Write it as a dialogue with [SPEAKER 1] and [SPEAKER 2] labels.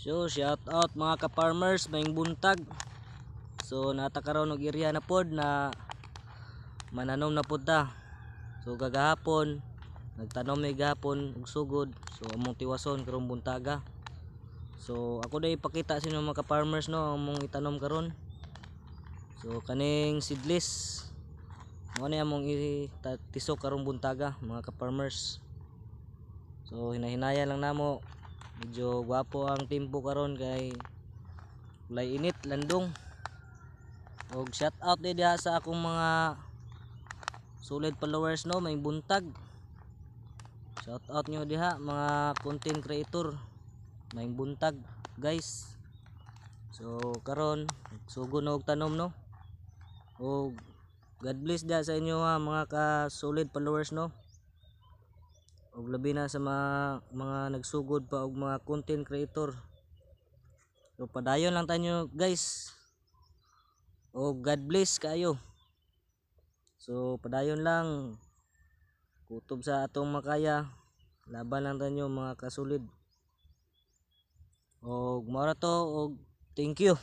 [SPEAKER 1] So shout out mga ka-farmers, maing buntag. So natakaroon og area na pod na mananom na pod ta. So gagahapon nagtanom mi gahapon og sugod. So among tiwason karong buntaga. So ako na ipakita sa inyo mga ka-farmers no among itanom karon. So kaning seedless mo ni among itisok karong buntaga mga ka-farmers. So hinahinaya lang namo. Medyo gwapo ang tempo karon kay ulay init landong. Og shout out diha sa akong mga solid followers no, may buntag. Shout out nyo diha mga content creator. May buntag guys. So karon sugod og tanom no. Og God bless diha sa inyo ha mga ka solid followers no. Og labi na sa mga nagsugod pa og mga content creator. So padayon lang tayo guys. Og God bless kayo. So padayon lang. Kutob sa atong makaya. Laban lang tayo mga kasulid. Og mao ra to og thank you.